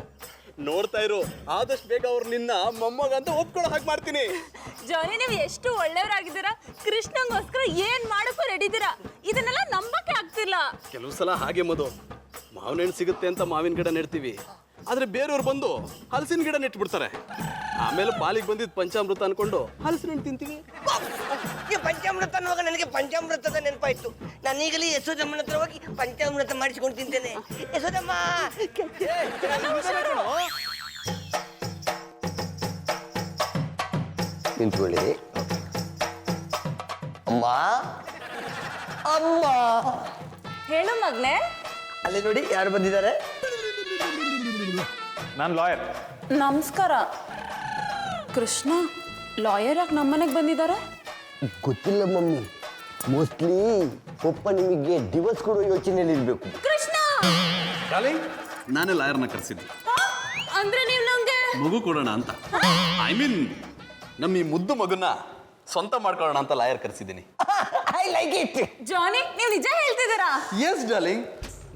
ನೋಡ್ತಾ ಇರು, ಆದಷ್ಟು ಬೇಗ ಅವ್ರು ನಿನ್ನ ಮೊಮ್ಮಗ ಅಂತ ಒಪ್ಕೊಳ್ಳೋ ಹಾಗೆ ಮಾಡ್ತೀನಿ. ಜಾನಿ, ನೀವು ಎಷ್ಟು ಒಳ್ಳೆಯವರಾಗಿದ್ದೀರಾ. ಕೃಷ್ಣಂಗೋಸ್ಕರ ಏನ್ ಮಾಡಕ್ಕೂ ರೆಡಿ ಇದ್ದೀರಾ. ಇದನ್ನೆಲ್ಲ ನಂಬಕ್ಕೆ ಆಗ್ತಿಲ್ಲ. ಕೆಲವು ಸಲ ಹಾಗೆ ಮಧು, ಮಾವಿನ ಹಣ್ಣು ಸಿಗುತ್ತೆ ಅಂತ ಮಾವಿನ ಗಿಡ ನೆಡ್ತೀವಿ, ಆದ್ರೆ ಬೇರೆಯವ್ರು ಬಂದು ಹಲಸಿನ ಗಿಡ ನೆಟ್ಬಿಡ್ತಾರೆ. ಆಮೇಲೆ ಪಾಲಿಗೆ ಬಂದಿದ್ದು ಪಂಚಾಮೃತ ಅನ್ಕೊಂಡು ಹಲಸಿನ ಹಣ್ಣು ತಿಂತೀವಿ. ಈ ಪಂಚಾಮೃತ ಅನ್ನುವಾಗ ನನಗೆ ಪಂಚಾಮೃತದ ನೆನಪಾಯ್ತು. ನಾನು ಈಗಲೇ ಯಶೋದಮ್ಮನ ಹತ್ರ ಹೋಗಿ ಪಂಚಾಮೃತ ಮಾಡಿಸಿಕೊಂಡು ತಿಂತೇನೆ. ಯಶೋದಮ್ಮ ನಿಂತ್ಕೊಳ್ಳಿ. ಅಮ್ಮ ಅಮ್ಮ ಹೇಳು ಮಗ್ನೆ. ಅಲ್ಲಿ ನೋಡಿ ಯಾರು ಬಂದಿದ್ದಾರೆ. ನಾನು ಲಾಯರ್. ನಮಸ್ಕಾರ. ಕೃಷ್ಣ ಲಾಯರ್ ಆಗಿ ನಮ್ಮನೆಗೆ ಬಂದಿದ್ದಾರೆ? ಗೊತ್ತಿಲ್ಲ ಮಮ್ಮಿ, ಮೋಸ್ಟ್ಲಿ ಪಪ್ಪ ನಿಮಗೆ ಡಿವೋರ್ಸ್ ಕೊಡೋ ಯೋಚನೆಯಲ್ಲಿ ಇರಬೇಕು. ಕೃಷ್ಣ ನಾನೇ ಲಾಯರ್ನ ಕರೆಸಿದ್ದೆ, ಅಂದ್ರೆ ನೀವು ನಂಗೆ ಮಗು ಕೊಡೋಣ ಅಂತ. ಐ ಮೀನ್ ನಮ್ಮ ಈ ಮುದ್ದು ಮಗುನ ಸ್ವಂತ ಮಾಡ್ಕೊಳ್ಳೋಣ ಅಂತ ಲಾಯರ್ ಕರೆಸಿದ್ದೀನಿ. I like it. ಜಾನಿ, ನೀವು ನಿಜ ಹೇಳ್ತಿದ್ದೀರಾ? ಎಸ್ ಡಾರ್ಲಿಂಗ್,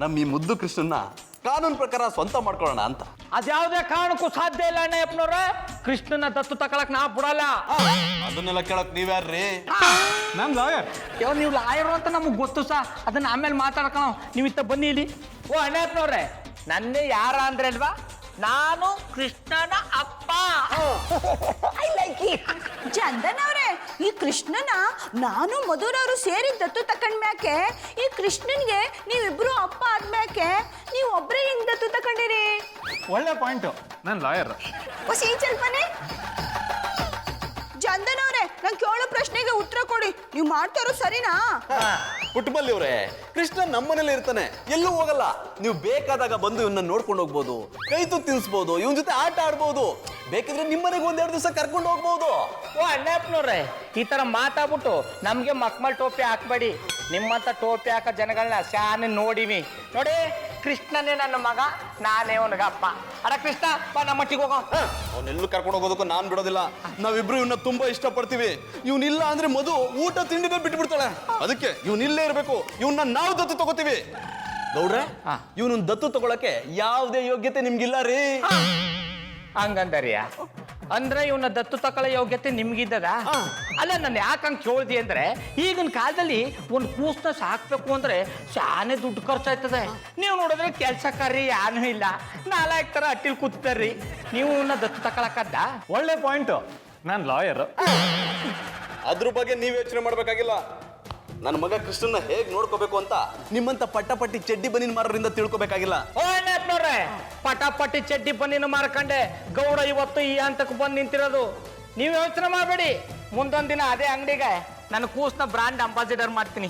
ನಮ್ಮ ಈ ಮುದ್ದು ಕೃಷ್ಣನ್ನ ಕಾನೂನು ಪ್ರಕಾರ ಸ್ವಂತ ಮಾಡ್ಕೊಳ್ಳೋಣ ಅಂತ. ಅದ್ಯಾವುದೇ ಕಾರಣಕ್ಕೂ ಸಾಧ್ಯ ಇಲ್ಲ ಅಣ್ಣಯ್ಯಪ್ಪನವ್ರೆ. ಕೃಷ್ಣನ ದತ್ತು ತಕೊಳಕ್ ನಾ ಬಿಡಲ್ಲ. ಅದನ್ನೆಲ್ಲ ಕೇಳಕ್ ನೀವ್ಯಾರ್ರಿ? ನಾನು ಲಾಯರ್. ನೀವು ಲಾಯರ್ ಅಂತ ನಮಗೆ ಗೊತ್ತು ಸಾ, ಅದನ್ನ ಆಮೇಲೆ ಮಾತಾಡ್ಕೊಳ. ನೀವು ಇತ್ತ ಬನ್ನಿ ಇಲ್ಲಿ. ಓ ಅಣ್ಣಯ್ಯಪ್ಪನವ್ರೆ, ನನ್ನೇ ಯಾರ ಅಂದ್ರೆ ಅಲ್ವಾ, ನಾನು ಕೃಷ್ಣನ ಅಪ್ಪ. I like it. ಚಂದನ್ ಅವ್ರೆ, ಈ ಕೃಷ್ಣನ ನಾನು ಮಧುರವರು ಸೇರಿ ದತ್ತು ತಕೊಂಡ್ಮ್ಯಾಕೆ ಈ ಕೃಷ್ಣನ್ಗೆ ನೀವಿಬ್ರು ಅಪ್ಪ ಆದ್ಮ್ಯಾಕೆ ನೀವು ಒಬ್ರೇ ಹೆಂಗ್ ದತ್ತು ತಕೊಂಡಿರಿ? ಒಳ್ಳೆ ಪಾಯಿಂಟು. ನಾನು ಲಾಯರ್. ಹೊಸಿ ಸ್ವಲ್ಪನೇ ಚಂದನ್ ಅವ್ರೆ, ನಂಗೆ ಕೇಳೋ ಪ್ರಶ್ನೆಗೆ ಉತ್ತರ ಕೊಡಿ. ನೀವು ಮಾಡ್ತಾರೋ ಸರಿನಾ? ಪುಟ್ಟಬಲ್ಲಿ ಅವರೇ, ಕೃಷ್ಣ ನಮ್ಮನೇಲಿ ಇರ್ತಾನೆ, ಎಲ್ಲೂ ಹೋಗಲ್ಲ. ನೀವು ಬೇಕಾದಾಗ ಬಂದು ಇವನ್ನ ನೋಡ್ಕೊಂಡು ಹೋಗ್ಬೋದು, ಕೈ ತುತ್ತು ತಿನ್ಸ್ಬೋದು, ಇವನ್ ಜೊತೆ ಆಟ ಆಡ್ಬೋದು. ಬೇಕಿದ್ರೆ ನಿಮ್ಮನೆಗೆ ಒಂದೆರಡು ದಿವಸ ಕರ್ಕೊಂಡು ಹೋಗ್ಬೋದು. ಓ ಅಣ್ಣಪ್ಪನವ್ರೆ, ಈ ತರ ಮಾತಾಡ್ಬಿಟ್ಟು ನಮ್ಗೆ ಮಕ್ಮಲ್ ಟೋಪಿ ಹಾಕ್ಬೇಡಿ. ನಿಮ್ಮಂತ ಟೋಪಿ ಹಾಕೋ ಜನಗಳನ್ನ ಶಾನೆ ನೋಡಿವಿ. ನೋಡಿ, ಕೃಷ್ಣನೇ ನನ್ನ ಮಗ, ನಾನೇ ಅವನಿಗೆ ಅಪ್ಪ. ಅಡ ಕೃಷ್ಣ ಬಾ, ನಮ್ಮ ಮಟ್ಟಿಗೆ ಹೋಗೋ. ಅವನ್ನೆಲ್ಲೂ ಕರ್ಕೊಂಡು ಹೋಗೋದಕ್ಕೂ ನಾನ್ ಬಿಡೋದಿಲ್ಲ. ನಾವಿಬ್ರು ಇವನ್ನ ತುಂಬಾ ಇಷ್ಟಪಡ್ತೀವಿ. ಇವನಿಲ್ಲ ಅಂದ್ರೆ ಮಧು ಊಟ ತಿಂಡಿನೇ ಬಿಟ್ಬಿಡ್ತಾಳೆ. ಅದಕ್ಕೆ ಇವನಿಲ್ಲೇ ಇರ್ಬೇಕು. ಇವನ್ನ ನಾವು ದತ್ತು ತಗೋತೀವಿ. ಗೌಡ್ರೆ, ಇವನನ್ನ ದತ್ತು ತಗೊಳಕ್ಕೆ ಯಾವುದೇ ಯೋಗ್ಯತೆ ನಿಮ್ಗಿಲ್ಲ ರೀ. ಹಂಗಂದರಿಯ ಅಂದ್ರೆ ಇವನ ದತ್ತು ತಕೊಳ್ಳೋ ಯೋಗ್ಯತೆ ನಿಮ್ಗಿದ್ದದ? ಅಲ್ಲ, ನಾನು ಯಾಕಂಗೆ ಕೇಳ್ದಿ ಅಂದ್ರೆ, ಈಗಿನ ಕಾಲದಲ್ಲಿ ಒಂದು ಕೂಸನ್ನ ಸಾಕ್ಬೇಕು ಅಂದ್ರೆ ಶಾನೆ ದುಡ್ಡು ಖರ್ಚಾಯ್ತದೆ. ನೀವು ನೋಡಿದ್ರೆ ಕೆಲ್ಸಕ್ಕಾರಿ ಏನೂ ಇಲ್ಲ, 4 ತರ ಅಟ್ಟಿಲ್ ಕೂತಾರ್ರಿ. ನೀವು ಇವನ್ನ ದತ್ತು ತಕೊಳಕದ್ದ? ಒಳ್ಳೆ ಪಾಯಿಂಟು. ನಾನು ಲಾಯರ್. ಅದ್ರ ಬಗ್ಗೆ ನೀವ್ ಯೋಚನೆ ಮಾಡ್ಬೇಕಾಗಿಲ್ಲ. ನನ್ನ ಮಗ ಕೃಷ್ಣನ ಹೇಗ್ ನೋಡ್ಕೋಬೇಕು ಅಂತ ನಿಮ್ಮಂತ ಪಟ್ಟಾಪಟ್ಟಿ ಚಡ್ಡಿ ಬನ್ನಿನ ಮಾರರಿಂದ ತಿಳ್ಕೊಬೇಕಾಗಿಲ್ಲ. ಓ ಅಣ್ಣಪ್ಪನವ್ರೆ, ಪಟಾಪಟಿ ಚಡ್ಡಿ ಬನ್ನಿನ ಮಾರ್ಕಂಡೆ ಗೌಡ ಇವತ್ತು ಈ ಹಂತಕ್ಕೆ ಬಂದು ನಿಂತಿರೋದು. ನೀವು ಯೋಚನೆ ಮಾಡಬೇಡಿ, ಮುಂದೊಂದು ದಿನ ಅದೇ ಅಂಗಡಿಗೆ ನನ್ನ ಕೂಸ್ನ ಬ್ರಾಂಡ್ ಅಂಬಾಸಿಡರ್ ಮಾಡ್ತೀನಿ.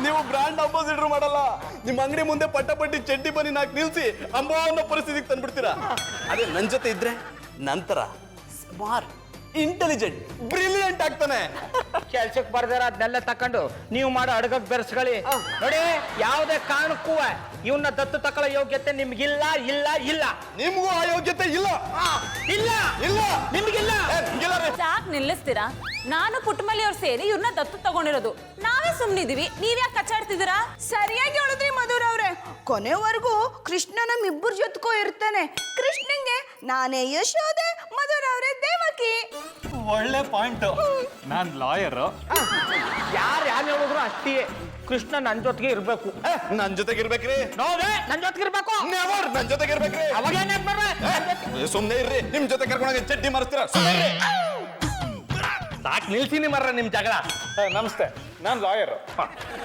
ನೀವು ಬ್ರಾಂಡ್ ಅಂಬಾಸಿಡರ್ ಮಾಡಲ್ಲ, ನಿಮ್ಮ ಅಂಗಡಿ ಮುಂದೆ ಪಟ್ಟಾಪಟ್ಟಿ ಚಡ್ಡಿ ಬನ್ನಿ ನಾಕ್ ನಿಲ್ಸಿ ಅಂಬಾ ಅನ್ನೋ ಪರಿಸ್ಥಿತಿಗೆ ತಂದ್ಬಿಡ್ತೀರಾ. ಅದೇ ನನ್ ಜೊತೆ ಇದ್ರೆ ನಂತರ ಸ್ಮಾರ್ಟ್, ಇಂಟೆಲಿಜೆಂಟ್, ಬ್ರಿಲಿಯಂಟ್ ಆಗ್ತಾನೆ. ಕೆಲ್ಸಕ್ಕೆ ಬರ್ದಾರ ಅದನ್ನೆಲ್ಲ ತಕೊಂಡು ನೀವು ಮಾಡೋ ಅಡ್ಗಕ್ ಬೆರೆಸ್ಕೊಳ್ಳಿ. ನೋಡಿ, ಯಾವುದೇ ಕಾರಣಕ್ಕೂ ಇವನ್ನ ದತ್ತು ತಕೊಳ್ಳೋ ಯೋಗ್ಯತೆ ನಿಮ್ಗಿಲ್ಲ, ಇಲ್ಲ ಇಲ್ಲ. ನಿಮ್ಗೂ ಆ ಯೋಗ್ಯತೆ ಇಲ್ಲ. ಇಲ್ಲ ಇಲ್ಲ, ನಿಮ್ಗಿಲ್ಲ. ಸಾಕ್ ನಿಲ್ಲಿಸ್ತೀರಾ? ನಾನು ಪುಟ್ಟಮಲ್ಲಿ ಅವ್ರು ಸೇರಿ ಇವ್ರನ್ನ ದತ್ತು ತಗೊಂಡಿರೋದು. ನಾವೇ ಸುಮ್ನಿದೀವಿ, ನೀವ್ಯಾಕೆ ಕಚ್ಚಾಡ್ತಿದ್ದೀರಾ? ಸರಿಯಾಗಿ ಹೇಳಿದ್ರಿ ಮಧುರ ಅವ್ರೆ. ಕೊನೆವರೆಗೂ ಕೃಷ್ಣ ನಮ್ಮಿಬ್ಬರ ಜೊತೆಗೂ ಇರ್ತಾನೆ. ಕೃಷ್ಣಂಗೆ ನಾನೇ ಯಶೋದೆ, ಮಧುರ ಅವರೇ ದೇವಕಿ. ಒಳ್ಳೆ ಪಾಯಿಂಟು. ನಾನು ಲಾಯರ್. ಯಾರು ಹೇಳಿದ್ರು ಅಷ್ಟೇ, ಕೃಷ್ಣ ನನ್ನ ಜೊತೆಗೆ ಇರ್ಬೇಕು. ನನ್ ಜೊತೆಗೆ ಇರ್ಬೇಕ್ರಿ. ನೋಡ್ರಿ, ನನ್ನ ಜೊತೆಗೆ ಇರ್ಬೇಕು. ನೆವರ್ ನನ್ ಜೊತೆಗೆ ಇರ್ಬೇಕ್ರಿ. ಅವಾಗ ಸುಮ್ನೆ ಇರ್ರಿ, ನಿಮ್ ಜೊತೆ ಕರ್ಕೊಂಡೋಗಿ ಚಡ್ಡಿ ಮಾರಿಸ್ತೀರಾ? ಸುಮ್ನೆ ಇರ್ರಿ. ಸಾಕು ನಿಲ್ಸಿನಿ ಮರ್ರ ನಿಮ್ಮ ಜಗಳ. ನಮಸ್ತೆ, ನಾನು ಲಾಯರ್.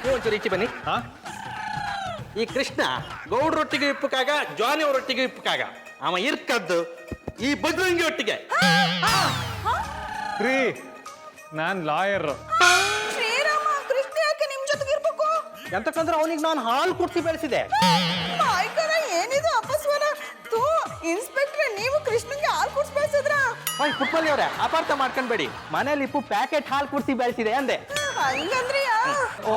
ನೀವು ಒಂಚೂರು ಈಚೆ ಬನ್ನಿ. ಈ ಕೃಷ್ಣ ಗೌಡ್ರೊಟ್ಟಿಗೆ ಇಪ್ಪಕ್ಕಾಗ, ಜಾನಿ ಅವರೊಟ್ಟಿಗೆ ಇಪ್ಪಕ್ಕಾಗ ಅವ ಇರ್ಕದ್ದು ಈ ಬಜರಂಗಿ ಒಟ್ಟಿಗೆ. ರೀ, ನಾನು ಲಾಯರ್. ಶ್ರೀರಾಮ, ಕೃಷ್ಣ ಯಾಕೆ ನಿಮ್ ಜೊತೆಗೆ ಇರ್ಬೇಕು? ಎಂತಕ್ಕಂದ್ರೆ ಅವನಿಗೆ ನಾನು ಹಾಲು ಕುಡ್ಸಿ ಬೆಳೆಸಿದೆ. ಆಯ್ಕರ, ಏನಿದು ಅಪಸ್ವರ? ತೂ ಇನ್ಸ್ಪೆಕ್ಟ್ರೆ, ನೀವು ಕೃಷ್ಣನ್ಗೆ ಹಾಲು ಕುಡ್ಸಿ ಬೆಳೆಸಿದ್ರ? ಪುಟ್ಪಲ್ಲಿ ಅವರೇ, ಅಪಾರ್ಥ ಮಾಡ್ಕೊಂಡ್ಬೇಡಿ. ಮನೇಲಿ ಇಪ್ಪು ಪ್ಯಾಕೆಟ್ ಹಾಲು ಕುಡ್ಸಿ ಬೆಳೆಸಿದೆ ಅಂದೆ. ಹಂಗಂದ್ರಿಯಾ? ಓ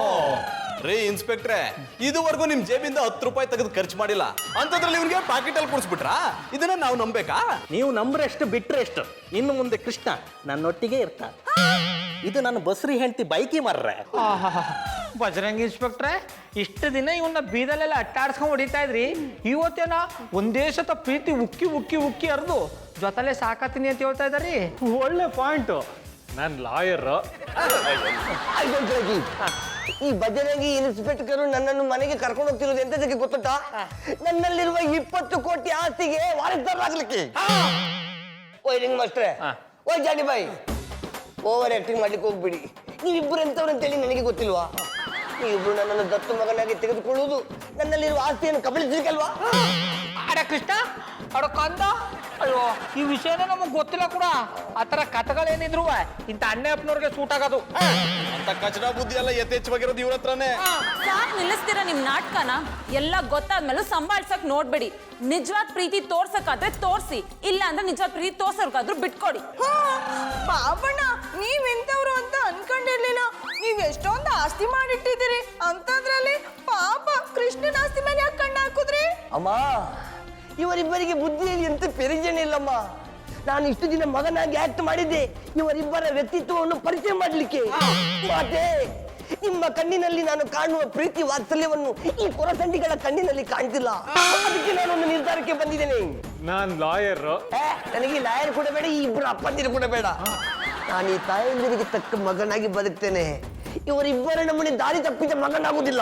ರೀ ಇನ್ಸ್ಪೆಕ್ಟ್ರೆ, ಇದುವರೆಗೂ ನಿಮ್ ಜೇಬಿಂದ 10 ರೂಪಾಯಿ ತೆಗೆದು ಖರ್ಚು ಮಾಡಿಲ್ಲ, ಅಂತದ್ರಲ್ಲಿ ಇವ್ನಿಗೆ ಪ್ಯಾಕೆಟ್ ಅಲ್ಲಿ ಕುಡಿಸ್ಬಿಟ್ರಾ? ಇದನ್ನ ನಾವು ನಂಬೇಕಾ? ನೀವು ನಂಬ್ರೆಷ್ಟು ಬಿಟ್ರೆ ಎಷ್ಟು, ಇನ್ನು ಮುಂದೆ ಕೃಷ್ಣ ನನ್ನೊಟ್ಟಿಗೆ ಇರ್ತಾನೆ. ಇದು ನನ್ನ ಬಸ್ರಿ ಹೆಂಡತಿ ಬೈಕಿ ಮಾರ್ರೆ. ಬಜರಂಗಿ ಇನ್ಸ್ಪೆಕ್ಟ್ರೆ, ಇಷ್ಟು ದಿನ ಇವನ್ನ ಬೀದಲ್ಲೆಲ್ಲ ಅಟ್ಟಾಡ್ಸ್ಕೊಂಡ್ ಹೊಡಿತಾ ಇದ್ರಿ, ಇವತ್ತೇನ ಒಂದೇ ಸತ ಪ್ರೀತಿ ಉಕ್ಕಿ ಉಕ್ಕಿ ಉಕ್ಕಿ ಹರಿದು ಜೊತೆಲೆ ಸಾಕತ್ತೀನಿ ಅಂತ ಹೇಳ್ತಾ ಇದ್ದಾರಿ. ಒಳ್ಳೆ ಪಾಯಿಂಟು. ನಾನು ಲಾಯರ್. ಈ ಬಜರಂಗಿ ಇನ್ಸ್ಪೆಕ್ಟರ್ ನನ್ನನ್ನು ಮನೆಗೆ ಕರ್ಕೊಂಡು ಹೋಗ್ತಿರೋದು ಎಂತದಕ್ಕೆ ಗೊತ್ತುಂಟಾ? ನನ್ನಲ್ಲಿರುವ 20 ಕೋಟಿ ಆಸ್ತಿಗೆ ವಾರಸ್ದಾರರಾಗ್ಲಿಕ್ಕೆ. ಓಯ್ ರಿಂಗ್ ಮಾಸ್ಟ್ರೆ, ಓಯ್ ಜಾಡಿ ಬಾಯ್, ಓವರ್ ಆಕ್ಟಿಂಗ್ ಮಾಡ್ಲಿಕ್ಕೆ ಹೋಗ್ಬಿಡಿ. ನೀವಿಬ್ಬರು ಎಂತವ್ರು ಅಂತೇಳಿ ನನಗೆ ಗೊತ್ತಿಲ್ವಾ? ನೀವಿಬ್ರು ನನ್ನನ್ನು ದತ್ತು ಮಗನಾಗಿ ತೆಗೆದುಕೊಳ್ಳುವುದು ನನ್ನಲ್ಲಿರುವ ಆಸ್ತಿಯನ್ನು ಕಬಳಿಸ್ಲಿಕ್ಕಲ್ವಾ? ಅಡ ಕೃಷ್ಣ, ಅಡ ಕಂದ, ಅಯ್ಯೋ ಈ ವಿಷಯನೇ ನಮಗ್ ಗೊತ್ತಿಲ್ಲ ಕೂಡ. ಆ ಥರ ಕಥೆಗಳೇನಿದ್ರು ಇಂಥ ಅಣ್ಣಪ್ಪನವ್ರಿಗೆ ಸೂಟ್ ಆಗೋದು. ಅಂತ ಕಚಡ ಬುದ್ಧಿ ಎಲ್ಲ ಯಥೇಚ್ಛವಾಗಿರೋದು ಇವ್ರ ಹತ್ರನೇ. ಸಾಕ್ ನಿಲ್ಲಿಸ್ತೀರಾ ನಿಮ್ ನಾಟಕನ? ಎಲ್ಲ ಗೊತ್ತಾದ್ಮೇಲೂ ಸಂಭಾಳ್ಸಕ್ ನೋಡ್ಬೇಡಿ. ನಿಜವಾದ ಪ್ರೀತಿ ತೋರ್ಸಕ್ಕಾದ್ರೆ ತೋರ್ಸಿ, ಇಲ್ಲ ಅಂದ್ರೆ ನಿಜವಾದ ಪ್ರೀತಿ ತೋರ್ಸಕ್ಕಾದ್ರೂ ಬಿಟ್ಕೊಡಿ. ಪಾಪಣ್ಣ, ನೀವ್ ಇಂಥವ್ರು ಅಂತ ಅನ್ಕೊಂಡಿರ್ಲಿಲ್ಲ. ನೀವ್ ಎಷ್ಟೊಂದು ಆಸ್ತಿ ಮಾಡಿಟ್ಟಿದ್ದೀರಿ, ಅಂತದ್ರಲ್ಲಿ ಪಾಪ ಕೃಷ್ಣನ ಆಸ್ತಿ ಮೇಲೆ ಯಾಕೆ ಕಣ್ಣು ಹಾಕುದ್ರಿ? ಅಮ್ಮ, ಇವರಿಬ್ಬರಿಗೆ ಬುದ್ಧಿಯಲ್ಲಿ ಎಂತ ಪೆರಿಜನೆ ಇಲ್ಲಮ್ಮ. ನಾನು ಇಷ್ಟು ದಿನ ಮಗನಾಗಿ ಆಕ್ಟ್ ಮಾಡಿದ್ದೆ ಇವರಿಬ್ಬರ ವ್ಯಕ್ತಿತ್ವವನ್ನು ಪರಿಚಯ ಮಾಡಲಿಕ್ಕೆ. ಮಾತೆ, ನಿಮ್ಮ ಕಣ್ಣಿನಲ್ಲಿ ನಾನು ಕಾಣುವ ಪ್ರೀತಿ ವಾತ್ಸಲ್ಯವನ್ನು ಈ ಕೊರಸಂಡಿಗಳ ಕಣ್ಣಿನಲ್ಲಿ ಕಾಣ್ತಿಲ್ಲ. ಅದಕ್ಕೆ ನಾನೊಂದು ನಿರ್ಧಾರಕ್ಕೆ ಬಂದಿದ್ದೇನೆ. ನಾನು ಲಾಯರ್. ನನಗೆ ಲಾಯರ್ ಕೂಡ ಬೇಡ, ಈ ಇಬ್ಬರು ಅಪ್ಪಂದಿರು ಕೂಡ ಬೇಡ. ನಾನು ಈ ತಾಯಂದಿರಿಗೆ ತಕ್ಕ ಮಗನಾಗಿ ಬದುಕ್ತೇನೆ. ಇವರಿಬ್ಬರ ನಮ್ಮನೆ ದಾರಿ ತಪ್ಪಿದ ಮಗನಾಗುವುದಿಲ್ಲ.